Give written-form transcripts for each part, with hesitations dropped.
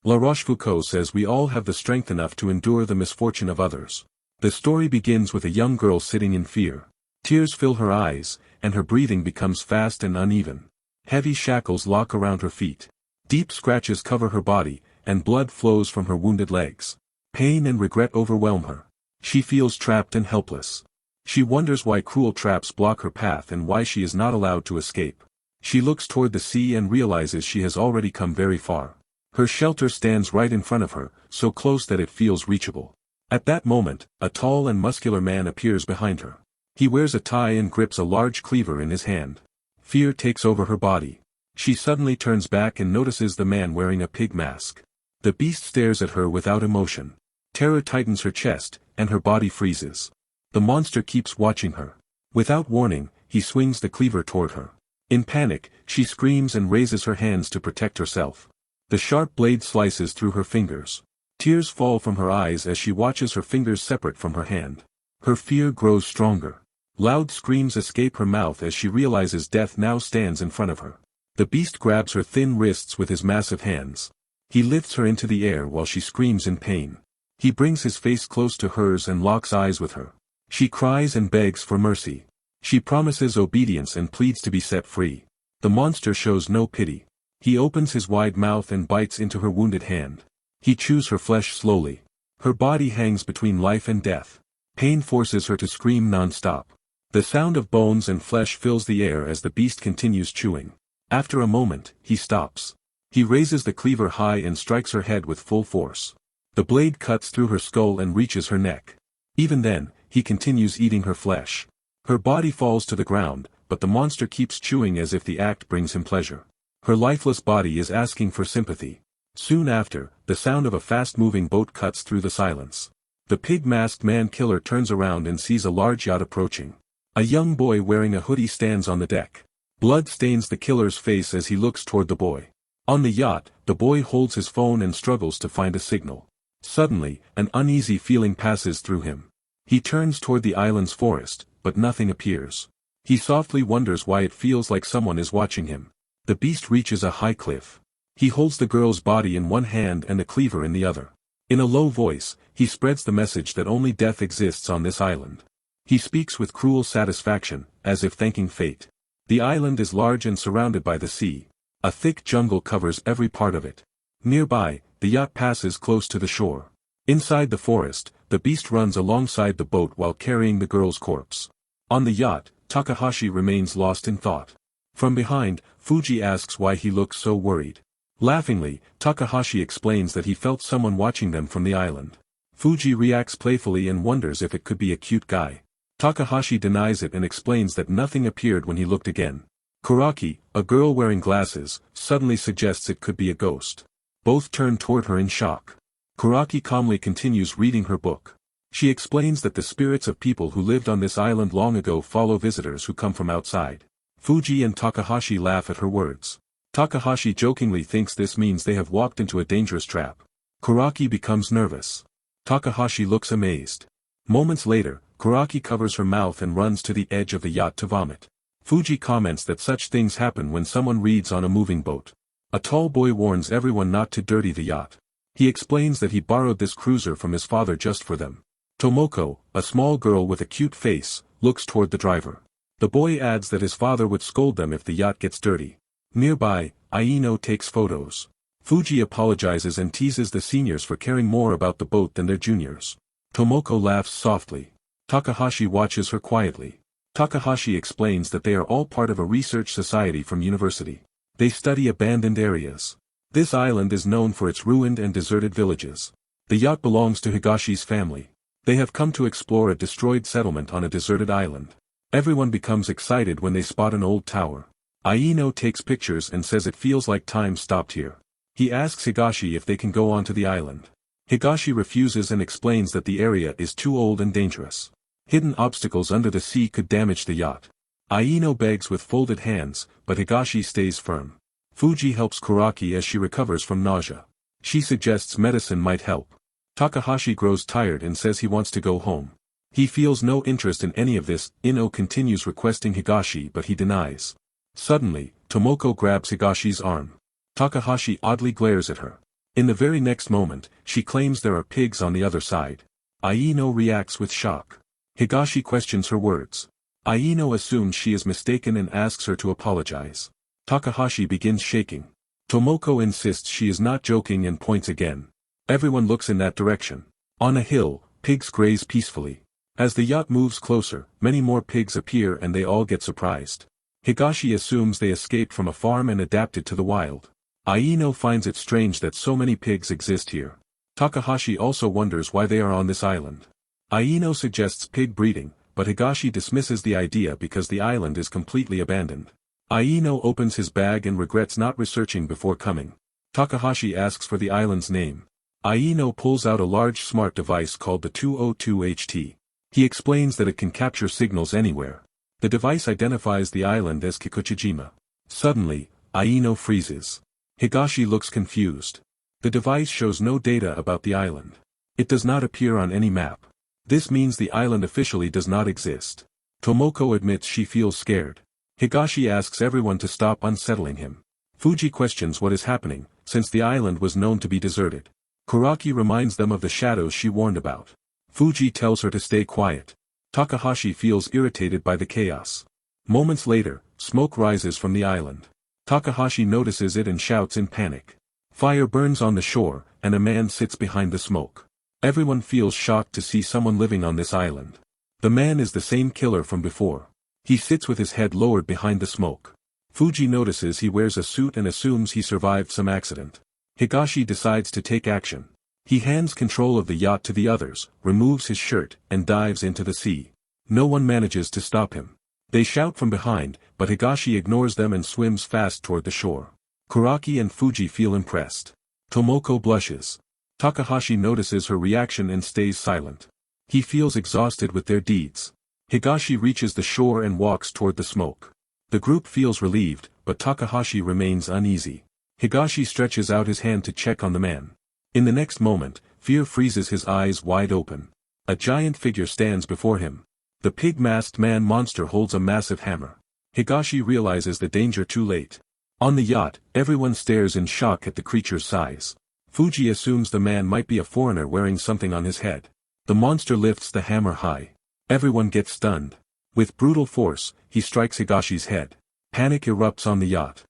La Rochefoucauld says we all have the strength enough to endure the misfortune of others. The story begins with a young girl sitting in fear. Tears fill her eyes, and her breathing becomes fast and uneven. Heavy shackles lock around her feet. Deep scratches cover her body, and blood flows from her wounded legs. Pain and regret overwhelm her. She feels trapped and helpless. She wonders why cruel traps block her path and why she is not allowed to escape. She looks toward the sea and realizes she has already come very far. Her shelter stands right in front of her, so close that it feels reachable. At that moment, a tall and muscular man appears behind her. He wears a tie and grips a large cleaver in his hand. Fear takes over her body. She suddenly turns back and notices the man wearing a pig mask. The beast stares at her without emotion. Terror tightens her chest, and her body freezes. The monster keeps watching her. Without warning, he swings the cleaver toward her. In panic, she screams and raises her hands to protect herself. The sharp blade slices through her fingers. Tears fall from her eyes as she watches her fingers separate from her hand. Her fear grows stronger. Loud screams escape her mouth as she realizes death now stands in front of her. The beast grabs her thin wrists with his massive hands. He lifts her into the air while she screams in pain. He brings his face close to hers and locks eyes with her. She cries and begs for mercy. She promises obedience and pleads to be set free. The monster shows no pity. He opens his wide mouth and bites into her wounded hand. He chews her flesh slowly. Her body hangs between life and death. Pain forces her to scream non-stop. The sound of bones and flesh fills the air as the beast continues chewing. After a moment, he stops. He raises the cleaver high and strikes her head with full force. The blade cuts through her skull and reaches her neck. Even then, he continues eating her flesh. Her body falls to the ground, but the monster keeps chewing as if the act brings him pleasure. Her lifeless body is asking for sympathy. Soon after, the sound of a fast-moving boat cuts through the silence. The pig-masked man-killer turns around and sees a large yacht approaching. A young boy wearing a hoodie stands on the deck. Blood stains the killer's face as he looks toward the boy. On the yacht, the boy holds his phone and struggles to find a signal. Suddenly, an uneasy feeling passes through him. He turns toward the island's forest, but nothing appears. He softly wonders why it feels like someone is watching him. The beast reaches a high cliff. He holds the girl's body in one hand and the cleaver in the other. In a low voice, he spreads the message that only death exists on this island. He speaks with cruel satisfaction, as if thanking fate. The island is large and surrounded by the sea. A thick jungle covers every part of it. Nearby, the yacht passes close to the shore. Inside the forest, the beast runs alongside the boat while carrying the girl's corpse. On the yacht, Takahashi remains lost in thought. From behind, Fuji asks why he looks so worried. Laughingly, Takahashi explains that he felt someone watching them from the island. Fuji reacts playfully and wonders if it could be a cute guy. Takahashi denies it and explains that nothing appeared when he looked again. Kuraki, a girl wearing glasses, suddenly suggests it could be a ghost. Both turn toward her in shock. Kuraki calmly continues reading her book. She explains that the spirits of people who lived on this island long ago follow visitors who come from outside. Fuji and Takahashi laugh at her words. Takahashi jokingly thinks this means they have walked into a dangerous trap. Kuraki becomes nervous. Takahashi looks amazed. Moments later, Kuraki covers her mouth and runs to the edge of the yacht to vomit. Fuji comments that such things happen when someone reads on a moving boat. A tall boy warns everyone not to dirty the yacht. He explains that he borrowed this cruiser from his father just for them. Tomoko, a small girl with a cute face, looks toward the driver. The boy adds that his father would scold them if the yacht gets dirty. Nearby, Aino takes photos. Fuji apologizes and teases the seniors for caring more about the boat than their juniors. Tomoko laughs softly. Takahashi watches her quietly. Takahashi explains that they are all part of a research society from university. They study abandoned areas. This island is known for its ruined and deserted villages. The yacht belongs to Higashi's family. They have come to explore a destroyed settlement on a deserted island. Everyone becomes excited when they spot an old tower. Aino takes pictures and says it feels like time stopped here. He asks Higashi if they can go onto the island. Higashi refuses and explains that the area is too old and dangerous. Hidden obstacles under the sea could damage the yacht. Aino begs with folded hands, but Higashi stays firm. Fuji helps Kuraki as she recovers from nausea. She suggests medicine might help. Takahashi grows tired and says he wants to go home. He feels no interest in any of this. Ino continues requesting Higashi but he denies. Suddenly, Tomoko grabs Higashi's arm. Takahashi oddly glares at her. In the very next moment, she claims there are pigs on the other side. Aino reacts with shock. Higashi questions her words. Aino assumes she is mistaken and asks her to apologize. Takahashi begins shaking. Tomoko insists she is not joking and points again. Everyone looks in that direction. On a hill, pigs graze peacefully. As the yacht moves closer, many more pigs appear and they all get surprised. Higashi assumes they escaped from a farm and adapted to the wild. Aino finds it strange that so many pigs exist here. Takahashi also wonders why they are on this island. Aino suggests pig breeding, but Higashi dismisses the idea because the island is completely abandoned. Aino opens his bag and regrets not researching before coming. Takahashi asks for the island's name. Aino pulls out a large smart device called the 202HT. He explains that it can capture signals anywhere. The device identifies the island as Kikuchijima. Suddenly, Aino freezes. Higashi looks confused. The device shows no data about the island. It does not appear on any map. This means the island officially does not exist. Tomoko admits she feels scared. Higashi asks everyone to stop unsettling him. Fuji questions what is happening, since the island was known to be deserted. Kuraki reminds them of the shadows she warned about. Fuji tells her to stay quiet. Takahashi feels irritated by the chaos. Moments later, smoke rises from the island. Takahashi notices it and shouts in panic. Fire burns on the shore, and a man sits behind the smoke. Everyone feels shocked to see someone living on this island. The man is the same killer from before. He sits with his head lowered behind the smoke. Fuji notices he wears a suit and assumes he survived some accident. Higashi decides to take action. He hands control of the yacht to the others, removes his shirt, and dives into the sea. No one manages to stop him. They shout from behind, but Higashi ignores them and swims fast toward the shore. Kuraki and Fuji feel impressed. Tomoko blushes. Takahashi notices her reaction and stays silent. He feels exhausted with their deeds. Higashi reaches the shore and walks toward the smoke. The group feels relieved, but Takahashi remains uneasy. Higashi stretches out his hand to check on the man. In the next moment, fear freezes his eyes wide open. A giant figure stands before him. The pig-masked man monster holds a massive hammer. Higashi realizes the danger too late. On the yacht, everyone stares in shock at the creature's size. Fuji assumes the man might be a foreigner wearing something on his head. The monster lifts the hammer high. Everyone gets stunned. With brutal force, he strikes Higashi's head. Panic erupts on the yacht.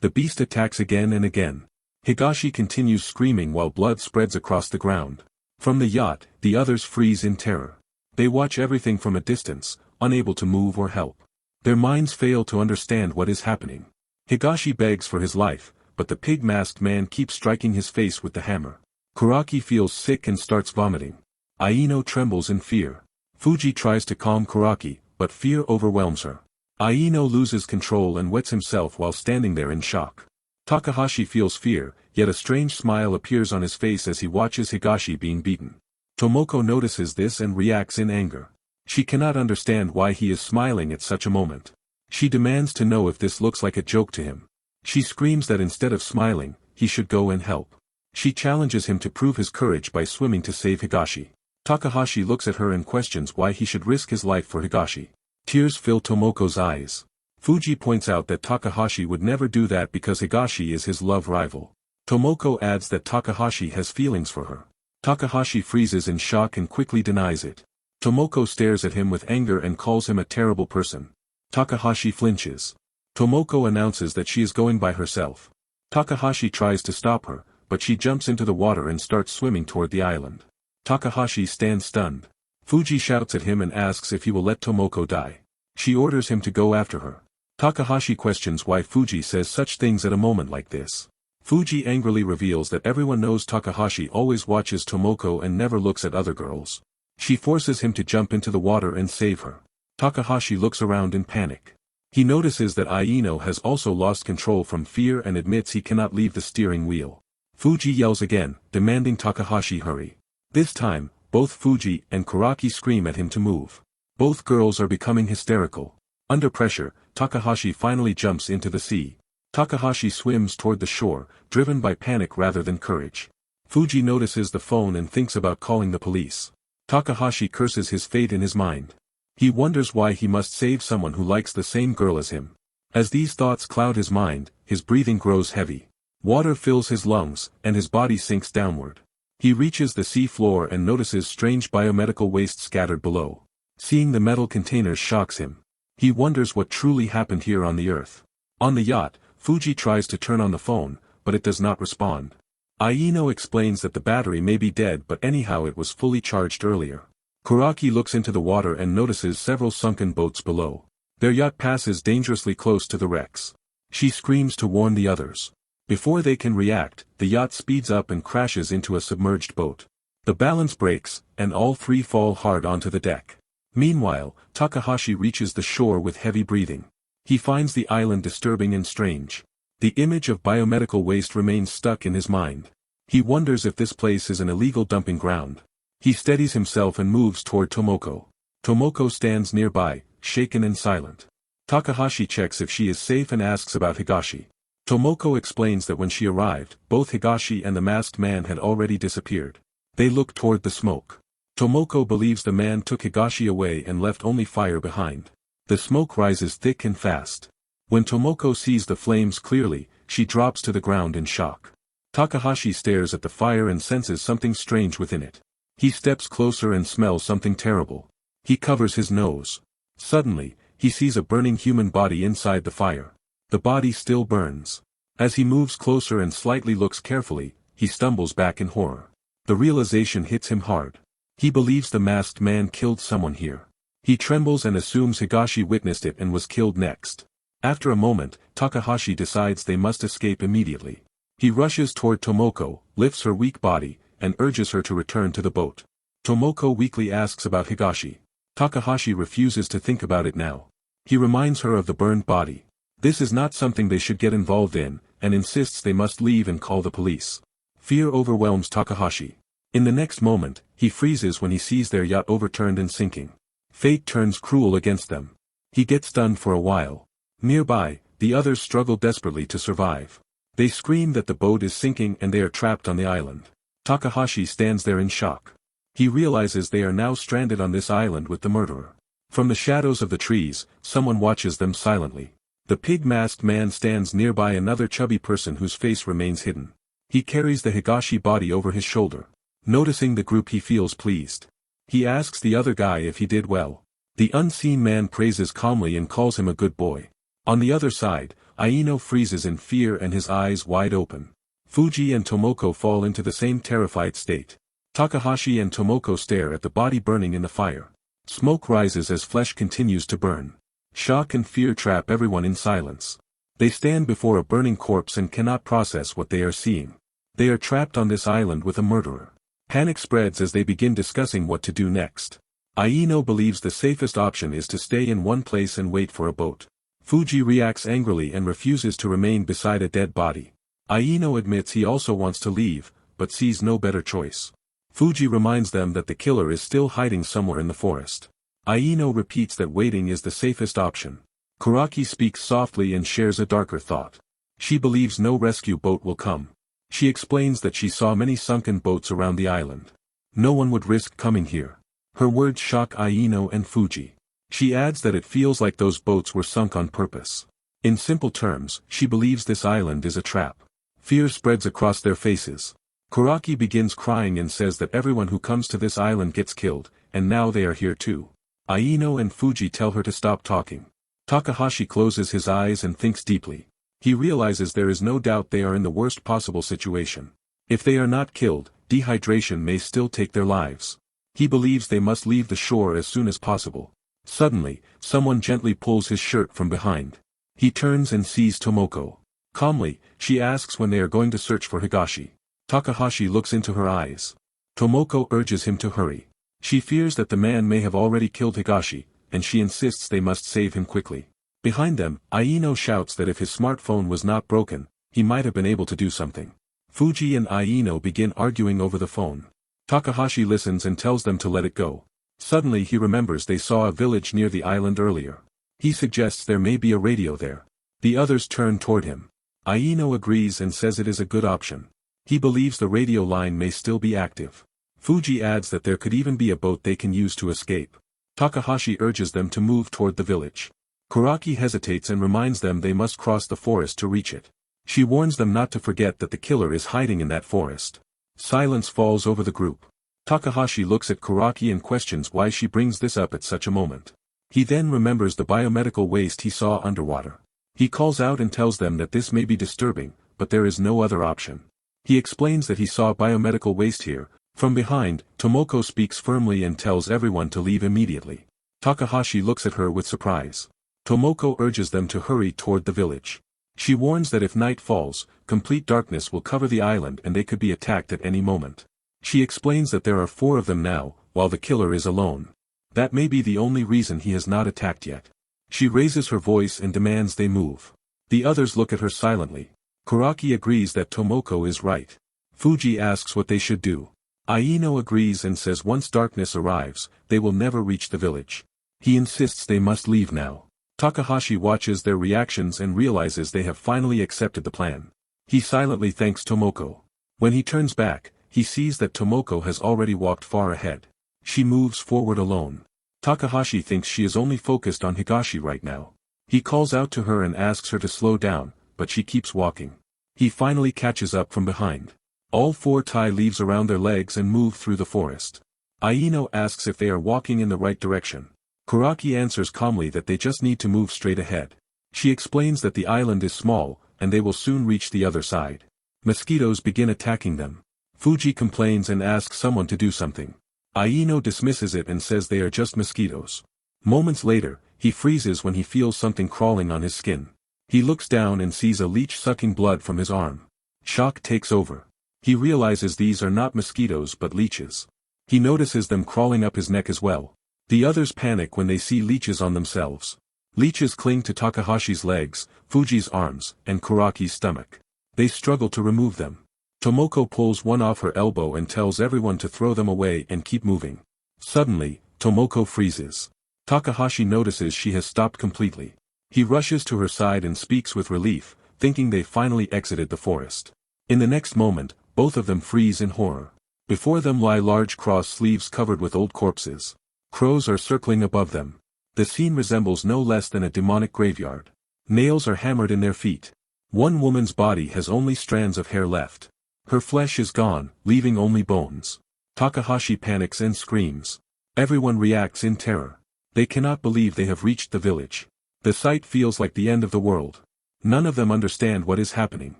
The beast attacks again and again. Higashi continues screaming while blood spreads across the ground. From the yacht, the others freeze in terror. They watch everything from a distance, unable to move or help. Their minds fail to understand what is happening. Higashi begs for his life, but the pig-masked man keeps striking his face with the hammer. Kuraki feels sick and starts vomiting. Aino trembles in fear. Fuji tries to calm Kuraki, but fear overwhelms her. Aino loses control and wets himself while standing there in shock. Takahashi feels fear, yet a strange smile appears on his face as he watches Higashi being beaten. Tomoko notices this and reacts in anger. She cannot understand why he is smiling at such a moment. She demands to know if this looks like a joke to him. She screams that instead of smiling, he should go and help. She challenges him to prove his courage by swimming to save Higashi. Takahashi looks at her and questions why he should risk his life for Higashi. Tears fill Tomoko's eyes. Fuji points out that Takahashi would never do that because Higashi is his love rival. Tomoko adds that Takahashi has feelings for her. Takahashi freezes in shock and quickly denies it. Tomoko stares at him with anger and calls him a terrible person. Takahashi flinches. Tomoko announces that she is going by herself. Takahashi tries to stop her, but she jumps into the water and starts swimming toward the island. Takahashi stands stunned. Fuji shouts at him and asks if he will let Tomoko die. She orders him to go after her. Takahashi questions why Fuji says such things at a moment like this. Fuji angrily reveals that everyone knows Takahashi always watches Tomoko and never looks at other girls. She forces him to jump into the water and save her. Takahashi looks around in panic. He notices that Aino has also lost control from fear and admits he cannot leave the steering wheel. Fuji yells again, demanding Takahashi hurry. This time, both Fuji and Kuraki scream at him to move. Both girls are becoming hysterical. Under pressure, Takahashi finally jumps into the sea. Takahashi swims toward the shore, driven by panic rather than courage. Fuji notices the phone and thinks about calling the police. Takahashi curses his fate in his mind. He wonders why he must save someone who likes the same girl as him. As these thoughts cloud his mind, his breathing grows heavy. Water fills his lungs, and his body sinks downward. He reaches the sea floor and notices strange biomedical waste scattered below. Seeing the metal containers shocks him. He wonders what truly happened here on the Earth. On the yacht, Fuji tries to turn on the phone, but it does not respond. Aino explains that the battery may be dead, but anyhow it was fully charged earlier. Kuraki looks into the water and notices several sunken boats below. Their yacht passes dangerously close to the wrecks. She screams to warn the others. Before they can react, the yacht speeds up and crashes into a submerged boat. The balance breaks, and all three fall hard onto the deck. Meanwhile, Takahashi reaches the shore with heavy breathing. He finds the island disturbing and strange. The image of biomedical waste remains stuck in his mind. He wonders if this place is an illegal dumping ground. He steadies himself and moves toward Tomoko. Tomoko stands nearby, shaken and silent. Takahashi checks if she is safe and asks about Higashi. Tomoko explains that when she arrived, both Higashi and the masked man had already disappeared. They look toward the smoke. Tomoko believes the man took Higashi away and left only fire behind. The smoke rises thick and fast. When Tomoko sees the flames clearly, she drops to the ground in shock. Takahashi stares at the fire and senses something strange within it. He steps closer and smells something terrible. He covers his nose. Suddenly, he sees a burning human body inside the fire. The body still burns. As he moves closer and slightly looks carefully, he stumbles back in horror. The realization hits him hard. He believes the masked man killed someone here. He trembles and assumes Higashi witnessed it and was killed next. After a moment, Takahashi decides they must escape immediately. He rushes toward Tomoko, lifts her weak body, and urges her to return to the boat. Tomoko weakly asks about Higashi. Takahashi refuses to think about it now. He reminds her of the burned body. This is not something they should get involved in, and insists they must leave and call the police. Fear overwhelms Takahashi. In the next moment, he freezes when he sees their yacht overturned and sinking. Fate turns cruel against them. He gets stunned for a while. Nearby, the others struggle desperately to survive. They scream that the boat is sinking and they are trapped on the island. Takahashi stands there in shock. He realizes they are now stranded on this island with the murderer. From the shadows of the trees, someone watches them silently. The pig-masked man stands nearby another chubby person whose face remains hidden. He carries the Higashi body over his shoulder. Noticing the group, he feels pleased. He asks the other guy if he did well. The unseen man praises calmly and calls him a good boy. On the other side, Aino freezes in fear and his eyes wide open. Fuji and Tomoko fall into the same terrified state. Takahashi and Tomoko stare at the body burning in the fire. Smoke rises as flesh continues to burn. Shock and fear trap everyone in silence. They stand before a burning corpse and cannot process what they are seeing. They are trapped on this island with a murderer. Panic spreads as they begin discussing what to do next. Aino believes the safest option is to stay in one place and wait for a boat. Fuji reacts angrily and refuses to remain beside a dead body. Aino admits he also wants to leave, but sees no better choice. Fuji reminds them that the killer is still hiding somewhere in the forest. Aino repeats that waiting is the safest option. Kuraki speaks softly and shares a darker thought. She believes no rescue boat will come. She explains that she saw many sunken boats around the island. No one would risk coming here. Her words shock Aino and Fuji. She adds that it feels like those boats were sunk on purpose. In simple terms, she believes this island is a trap. Fear spreads across their faces. Kuraki begins crying and says that everyone who comes to this island gets killed, and now they are here too. Aino and Fuji tell her to stop talking. Takahashi closes his eyes and thinks deeply. He realizes there is no doubt they are in the worst possible situation. If they are not killed, dehydration may still take their lives. He believes they must leave the shore as soon as possible. Suddenly, someone gently pulls his shirt from behind. He turns and sees Tomoko. Calmly, she asks when they are going to search for Higashi. Takahashi looks into her eyes. Tomoko urges him to hurry. She fears that the man may have already killed Higashi, and she insists they must save him quickly. Behind them, Aino shouts that if his smartphone was not broken, he might have been able to do something. Fuji and Aino begin arguing over the phone. Takahashi listens and tells them to let it go. Suddenly he remembers they saw a village near the island earlier. He suggests there may be a radio there. The others turn toward him. Aino agrees and says it is a good option. He believes the radio line may still be active. Fuji adds that there could even be a boat they can use to escape. Takahashi urges them to move toward the village. Kuraki hesitates and reminds them they must cross the forest to reach it. She warns them not to forget that the killer is hiding in that forest. Silence falls over the group. Takahashi looks at Kuraki and questions why she brings this up at such a moment. He then remembers the biomedical waste he saw underwater. He calls out and tells them that this may be disturbing, but there is no other option. He explains that he saw biomedical waste here. From behind, Tomoko speaks firmly and tells everyone to leave immediately. Takahashi looks at her with surprise. Tomoko urges them to hurry toward the village. She warns that if night falls, complete darkness will cover the island and they could be attacked at any moment. She explains that there are 4 of them now, while the killer is alone. That may be the only reason he has not attacked yet. She raises her voice and demands they move. The others look at her silently. Kuraki agrees that Tomoko is right. Fuji asks what they should do. Aino agrees and says once darkness arrives, they will never reach the village. He insists they must leave now. Takahashi watches their reactions and realizes they have finally accepted the plan. He silently thanks Tomoko. When he turns back, he sees that Tomoko has already walked far ahead. She moves forward alone. Takahashi thinks she is only focused on Higashi right now. He calls out to her and asks her to slow down, but she keeps walking. He finally catches up from behind. All 4 tie leaves around their legs and move through the forest. Aino asks if they are walking in the right direction. Kuraki answers calmly that they just need to move straight ahead. She explains that the island is small, and they will soon reach the other side. Mosquitoes begin attacking them. Fuji complains and asks someone to do something. Aino dismisses it and says they are just mosquitoes. Moments later, he freezes when he feels something crawling on his skin. He looks down and sees a leech sucking blood from his arm. Shock takes over. He realizes these are not mosquitoes but leeches. He notices them crawling up his neck as well. The others panic when they see leeches on themselves. Leeches cling to Takahashi's legs, Fuji's arms, and Kuraki's stomach. They struggle to remove them. Tomoko pulls one off her elbow and tells everyone to throw them away and keep moving. Suddenly, Tomoko freezes. Takahashi notices she has stopped completely. He rushes to her side and speaks with relief, thinking they finally exited the forest. In the next moment, both of them freeze in horror. Before them lie large cross sleeves covered with old corpses. Crows are circling above them. The scene resembles no less than a demonic graveyard. Nails are hammered in their feet. One woman's body has only strands of hair left. Her flesh is gone, leaving only bones. Takahashi panics and screams. Everyone reacts in terror. They cannot believe they have reached the village. The sight feels like the end of the world. None of them understand what is happening.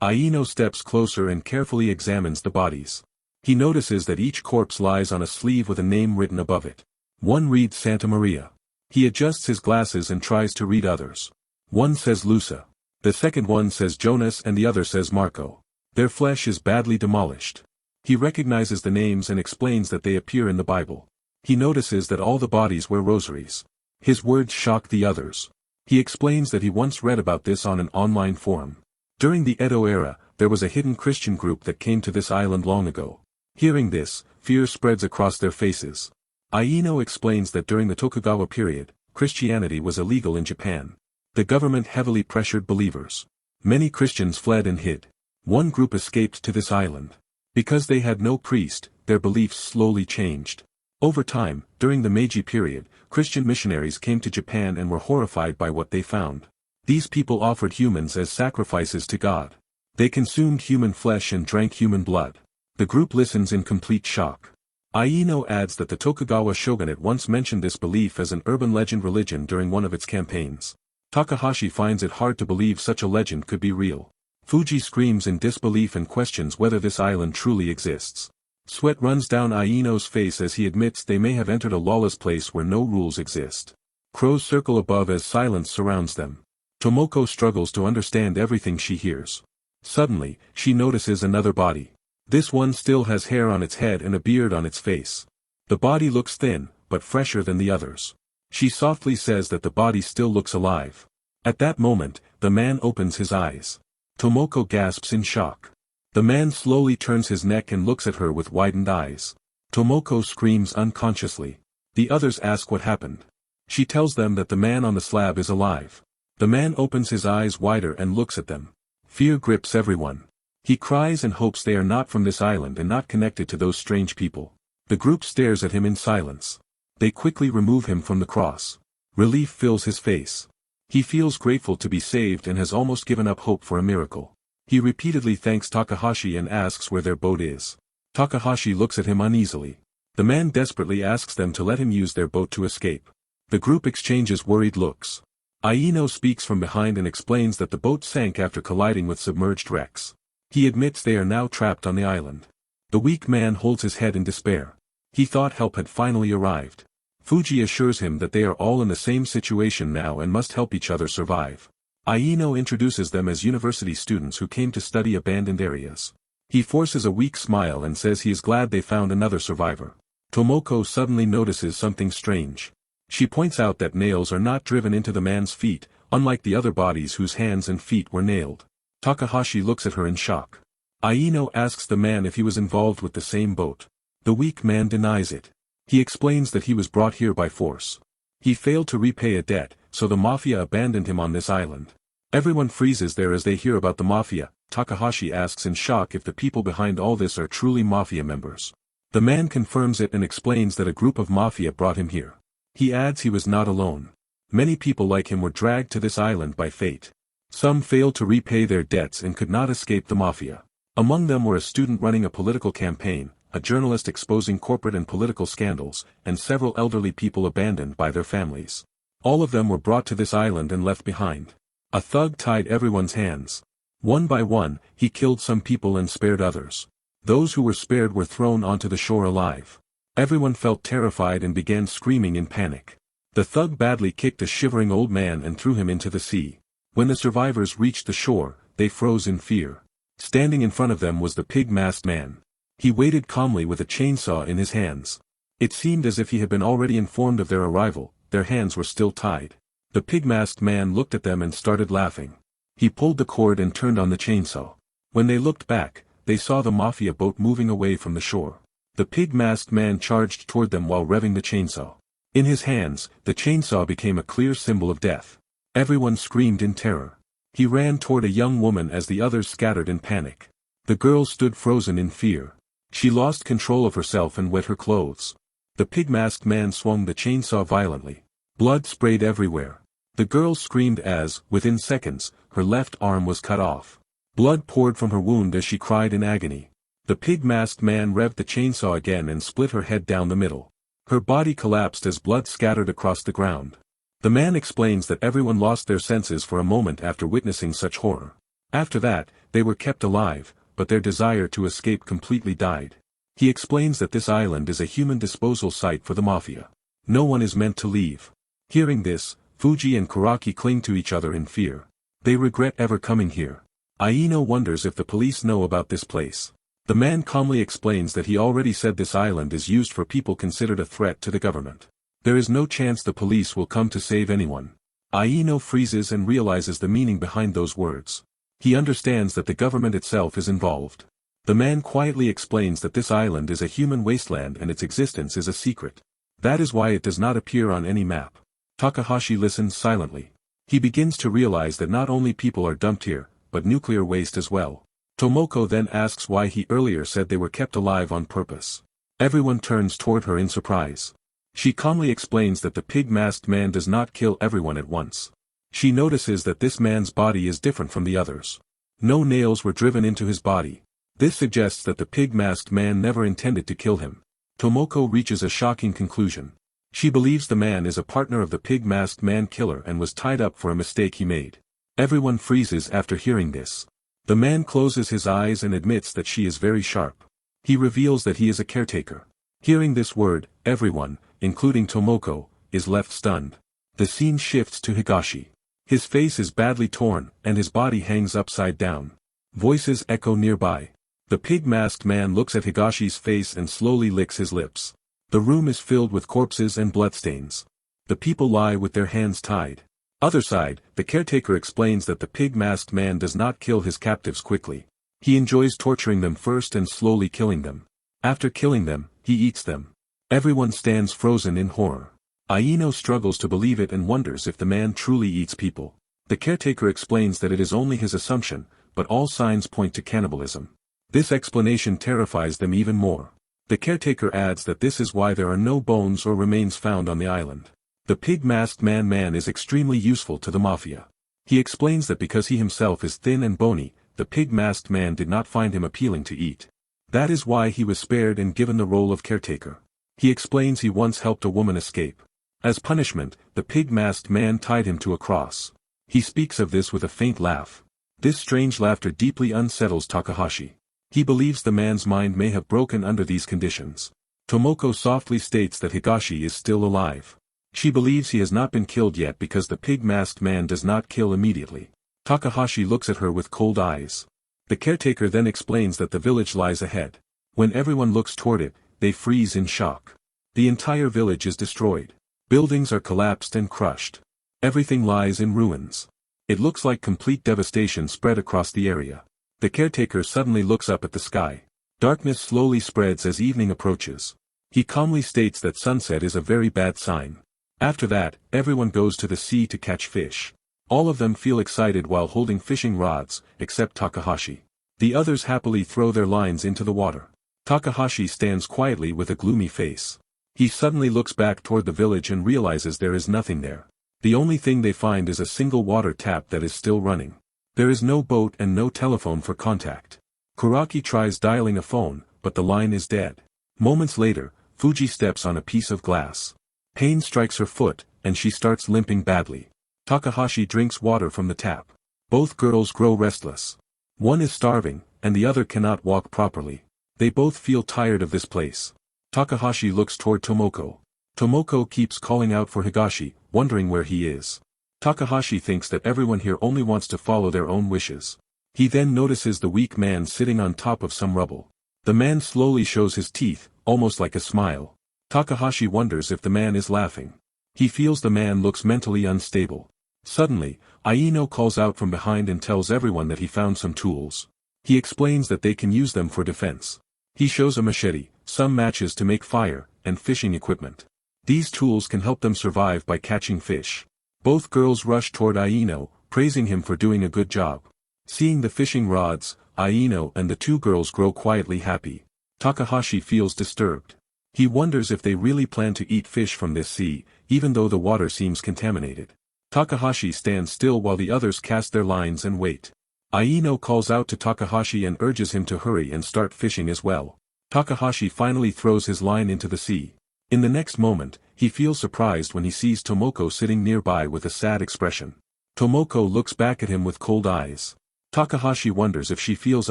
Aino steps closer and carefully examines the bodies. He notices that each corpse lies on a sleeve with a name written above it. One reads Santa Maria. He adjusts his glasses and tries to read others. One says Lusa. The second one says Jonas and the other says Marco. Their flesh is badly demolished. He recognizes the names and explains that they appear in the Bible. He notices that all the bodies wear rosaries. His words shock the others. He explains that he once read about this on an online forum. During the Edo era, there was a hidden Christian group that came to this island long ago. Hearing this, fear spreads across their faces. Aino explains that during the Tokugawa period, Christianity was illegal in Japan. The government heavily pressured believers. Many Christians fled and hid. One group escaped to this island. Because they had no priest, their beliefs slowly changed. Over time, during the Meiji period, Christian missionaries came to Japan and were horrified by what they found. These people offered humans as sacrifices to God. They consumed human flesh and drank human blood. The group listens in complete shock. Aino adds that the Tokugawa shogunate once mentioned this belief as an urban legend religion during one of its campaigns. Takahashi finds it hard to believe such a legend could be real. Fuji screams in disbelief and questions whether this island truly exists. Sweat runs down Aino's face as he admits they may have entered a lawless place where no rules exist. Crows circle above as silence surrounds them. Tomoko struggles to understand everything she hears. Suddenly, she notices another body. This one still has hair on its head and a beard on its face. The body looks thin, but fresher than the others. She softly says that the body still looks alive. At that moment, the man opens his eyes. Tomoko gasps in shock. The man slowly turns his neck and looks at her with widened eyes. Tomoko screams unconsciously. The others ask what happened. She tells them that the man on the slab is alive. The man opens his eyes wider and looks at them. Fear grips everyone. He cries and hopes they are not from this island and not connected to those strange people. The group stares at him in silence. They quickly remove him from the cross. Relief fills his face. He feels grateful to be saved and has almost given up hope for a miracle. He repeatedly thanks Takahashi and asks where their boat is. Takahashi looks at him uneasily. The man desperately asks them to let him use their boat to escape. The group exchanges worried looks. Aino speaks from behind and explains that the boat sank after colliding with submerged wrecks. He admits they are now trapped on the island. The weak man holds his head in despair. He thought help had finally arrived. Fuji assures him that they are all in the same situation now and must help each other survive. Aino introduces them as university students who came to study abandoned areas. He forces a weak smile and says he is glad they found another survivor. Tomoko suddenly notices something strange. She points out that nails are not driven into the man's feet, unlike the other bodies whose hands and feet were nailed. Takahashi looks at her in shock. Aino asks the man if he was involved with the same boat. The weak man denies it. He explains that he was brought here by force. He failed to repay a debt, so the mafia abandoned him on this island. Everyone freezes there as they hear about the mafia. Takahashi asks in shock if the people behind all this are truly mafia members. The man confirms it and explains that a group of mafia brought him here. He adds he was not alone. Many people like him were dragged to this island by fate. Some failed to repay their debts and could not escape the mafia. Among them were a student running a political campaign, a journalist exposing corporate and political scandals, and several elderly people abandoned by their families. All of them were brought to this island and left behind. A thug tied everyone's hands. One by one, he killed some people and spared others. Those who were spared were thrown onto the shore alive. Everyone felt terrified and began screaming in panic. The thug badly kicked a shivering old man and threw him into the sea. When the survivors reached the shore, they froze in fear. Standing in front of them was the pig-masked man. He waited calmly with a chainsaw in his hands. It seemed as if he had been already informed of their arrival. Their hands were still tied. The pig-masked man looked at them and started laughing. He pulled the cord and turned on the chainsaw. When they looked back, they saw the mafia boat moving away from the shore. The pig-masked man charged toward them while revving the chainsaw. In his hands, the chainsaw became a clear symbol of death. Everyone screamed in terror. He ran toward a young woman as the others scattered in panic. The girl stood frozen in fear. She lost control of herself and wet her clothes. The pig-masked man swung the chainsaw violently. Blood sprayed everywhere. The girl screamed as, within seconds, her left arm was cut off. Blood poured from her wound as she cried in agony. The pig-masked man revved the chainsaw again and split her head down the middle. Her body collapsed as blood scattered across the ground. The man explains that everyone lost their senses for a moment after witnessing such horror. After that, they were kept alive, but their desire to escape completely died. He explains that this island is a human disposal site for the mafia. No one is meant to leave. Hearing this, Fuji and Kuraki cling to each other in fear. They regret ever coming here. Aino wonders if the police know about this place. The man calmly explains that he already said this island is used for people considered a threat to the government. There is no chance the police will come to save anyone. Aino freezes and realizes the meaning behind those words. He understands that the government itself is involved. The man quietly explains that this island is a human wasteland and its existence is a secret. That is why it does not appear on any map. Takahashi listens silently. He begins to realize that not only people are dumped here, but nuclear waste as well. Tomoko then asks why he earlier said they were kept alive on purpose. Everyone turns toward her in surprise. She calmly explains that the pig-masked man does not kill everyone at once. She notices that this man's body is different from the others. No nails were driven into his body. This suggests that the pig-masked man never intended to kill him. Tomoko reaches a shocking conclusion. She believes the man is a partner of the pig-masked man killer and was tied up for a mistake he made. Everyone freezes after hearing this. The man closes his eyes and admits that she is very sharp. He reveals that he is a caretaker. Hearing this word, everyone, including Tomoko, is left stunned. The scene shifts to Higashi. His face is badly torn, and his body hangs upside down. Voices echo nearby. The pig-masked man looks at Higashi's face and slowly licks his lips. The room is filled with corpses and bloodstains. The people lie with their hands tied. Other side, the caretaker explains that the pig-masked man does not kill his captives quickly. He enjoys torturing them first and slowly killing them. After killing them, he eats them. Everyone stands frozen in horror. Aino struggles to believe it and wonders if the man truly eats people. The caretaker explains that it is only his assumption, but all signs point to cannibalism. This explanation terrifies them even more. The caretaker adds that this is why there are no bones or remains found on the island. The pig-masked man is extremely useful to the mafia. He explains that because he himself is thin and bony, the pig-masked man did not find him appealing to eat. That is why he was spared and given the role of caretaker. He explains he once helped a woman escape. As punishment, the pig-masked man tied him to a cross. He speaks of this with a faint laugh. This strange laughter deeply unsettles Takahashi. He believes the man's mind may have broken under these conditions. Tomoko softly states that Higashi is still alive. She believes he has not been killed yet because the pig-masked man does not kill immediately. Takahashi looks at her with cold eyes. The caretaker then explains that the village lies ahead. When everyone looks toward it, they freeze in shock. The entire village is destroyed. Buildings are collapsed and crushed. Everything lies in ruins. It looks like complete devastation spread across the area. The caretaker suddenly looks up at the sky. Darkness slowly spreads as evening approaches. He calmly states that sunset is a very bad sign. After that, everyone goes to the sea to catch fish. All of them feel excited while holding fishing rods, except Takahashi. The others happily throw their lines into the water. Takahashi stands quietly with a gloomy face. He suddenly looks back toward the village and realizes there is nothing there. The only thing they find is a single water tap that is still running. There is no boat and no telephone for contact. Kuraki tries dialing a phone, but the line is dead. Moments later, Fuji steps on a piece of glass. Pain strikes her foot, and she starts limping badly. Takahashi drinks water from the tap. Both girls grow restless. One is starving, and the other cannot walk properly. They both feel tired of this place. Takahashi looks toward Tomoko. Tomoko keeps calling out for Higashi, wondering where he is. Takahashi thinks that everyone here only wants to follow their own wishes. He then notices the weak man sitting on top of some rubble. The man slowly shows his teeth, almost like a smile. Takahashi wonders if the man is laughing. He feels the man looks mentally unstable. Suddenly, Aino calls out from behind and tells everyone that he found some tools. He explains that they can use them for defense. He shows a machete, some matches to make fire, and fishing equipment. These tools can help them survive by catching fish. Both girls rush toward Aino, praising him for doing a good job. Seeing the fishing rods, Aino and the two girls grow quietly happy. Takahashi feels disturbed. He wonders if they really plan to eat fish from this sea, even though the water seems contaminated. Takahashi stands still while the others cast their lines and wait. Aino calls out to Takahashi and urges him to hurry and start fishing as well. Takahashi finally throws his line into the sea. In the next moment, he feels surprised when he sees Tomoko sitting nearby with a sad expression. Tomoko looks back at him with cold eyes. Takahashi wonders if she feels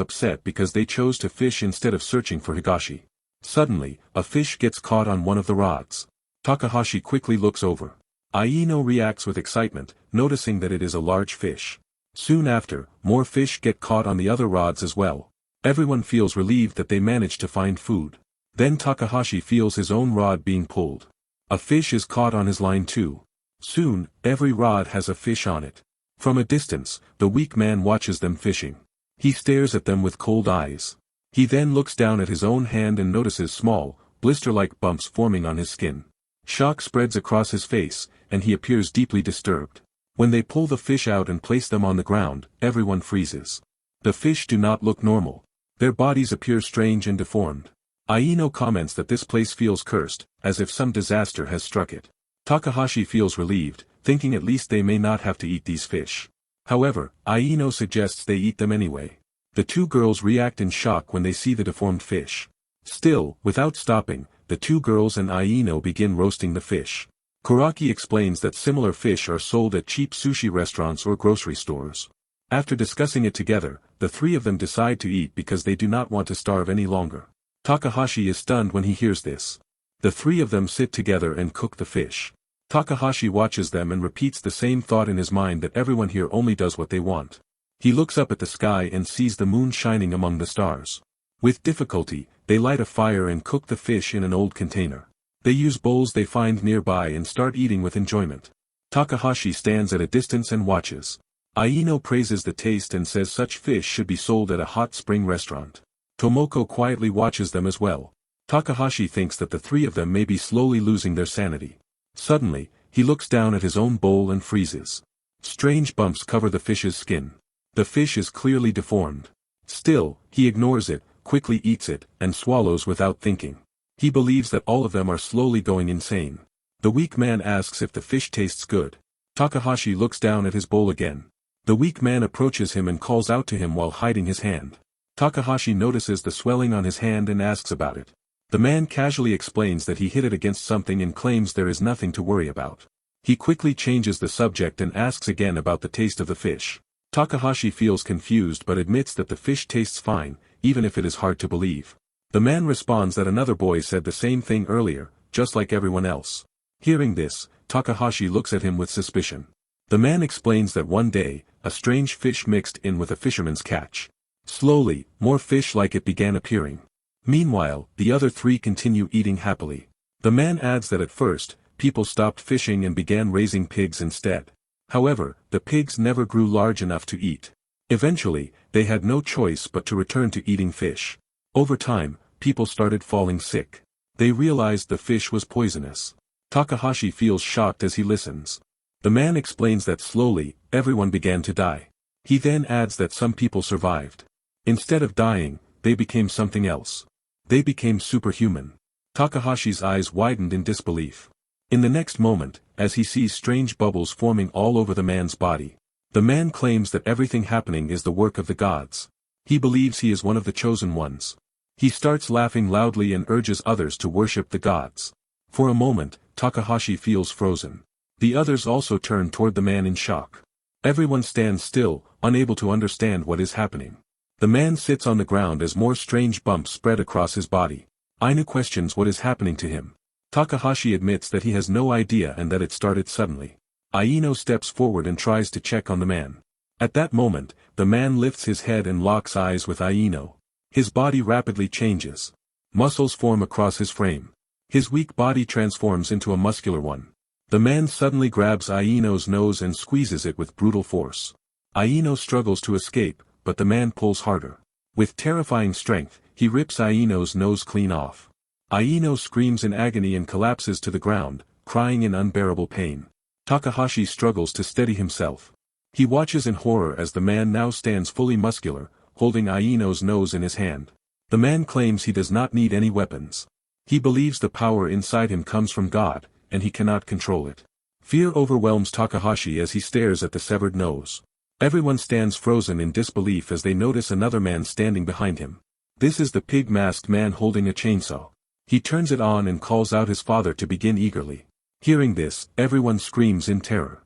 upset because they chose to fish instead of searching for Higashi. Suddenly, a fish gets caught on one of the rods. Takahashi quickly looks over. Aino reacts with excitement, noticing that it is a large fish. Soon after, more fish get caught on the other rods as well. Everyone feels relieved that they managed to find food. Then Takahashi feels his own rod being pulled. A fish is caught on his line too. Soon, every rod has a fish on it. From a distance, the weak man watches them fishing. He stares at them with cold eyes. He then looks down at his own hand and notices small, blister-like bumps forming on his skin. Shock spreads across his face, and he appears deeply disturbed. When they pull the fish out and place them on the ground, everyone freezes. The fish do not look normal. Their bodies appear strange and deformed. Aino comments that this place feels cursed, as if some disaster has struck it. Takahashi feels relieved, thinking at least they may not have to eat these fish. However, Aino suggests they eat them anyway. The two girls react in shock when they see the deformed fish. Still, without stopping, the two girls and Aino begin roasting the fish. Kuraki explains that similar fish are sold at cheap sushi restaurants or grocery stores. After discussing it together, the three of them decide to eat because they do not want to starve any longer. Takahashi is stunned when he hears this. The three of them sit together and cook the fish. Takahashi watches them and repeats the same thought in his mind that everyone here only does what they want. He looks up at the sky and sees the moon shining among the stars. With difficulty, they light a fire and cook the fish in an old container. They use bowls they find nearby and start eating with enjoyment. Takahashi stands at a distance and watches. Aino praises the taste and says such fish should be sold at a hot spring restaurant. Tomoko quietly watches them as well. Takahashi thinks that the three of them may be slowly losing their sanity. Suddenly, he looks down at his own bowl and freezes. Strange bumps cover the fish's skin. The fish is clearly deformed. Still, he ignores it, quickly eats it, and swallows without thinking. He believes that all of them are slowly going insane. The weak man asks if the fish tastes good. Takahashi looks down at his bowl again. The weak man approaches him and calls out to him while hiding his hand. Takahashi notices the swelling on his hand and asks about it. The man casually explains that he hit it against something and claims there is nothing to worry about. He quickly changes the subject and asks again about the taste of the fish. Takahashi feels confused but admits that the fish tastes fine, even if it is hard to believe. The man responds that another boy said the same thing earlier, just like everyone else. Hearing this, Takahashi looks at him with suspicion. The man explains that one day, a strange fish mixed in with a fisherman's catch. Slowly, more fish like it began appearing. Meanwhile, the other three continue eating happily. The man adds that at first, people stopped fishing and began raising pigs instead. However, the pigs never grew large enough to eat. Eventually, they had no choice but to return to eating fish. Over time, people started falling sick. They realized the fish was poisonous. Takahashi feels shocked as he listens. The man explains that slowly, everyone began to die. He then adds that some people survived. Instead of dying, they became something else. They became superhuman. Takahashi's eyes widened in disbelief. In the next moment, as he sees strange bubbles forming all over the man's body, the man claims that everything happening is the work of the gods. He believes he is one of the chosen ones. He starts laughing loudly and urges others to worship the gods. For a moment, Takahashi feels frozen. The others also turn toward the man in shock. Everyone stands still, unable to understand what is happening. The man sits on the ground as more strange bumps spread across his body. Ainu questions what is happening to him. Takahashi admits that he has no idea and that it started suddenly. Aino steps forward and tries to check on the man. At that moment, the man lifts his head and locks eyes with Aino. His body rapidly changes. Muscles form across his frame. His weak body transforms into a muscular one. The man suddenly grabs Aino's nose and squeezes it with brutal force. Aino struggles to escape, but the man pulls harder. With terrifying strength, he rips Aino's nose clean off. Aino screams in agony and collapses to the ground, crying in unbearable pain. Takahashi struggles to steady himself. He watches in horror as the man now stands fully muscular, holding Aino's nose in his hand. The man claims he does not need any weapons. He believes the power inside him comes from God, and he cannot control it. Fear overwhelms Takahashi as he stares at the severed nose. Everyone stands frozen in disbelief as they notice another man standing behind him. This is the pig-masked man holding a chainsaw. He turns it on and calls out his father to begin eagerly. Hearing this, everyone screams in terror.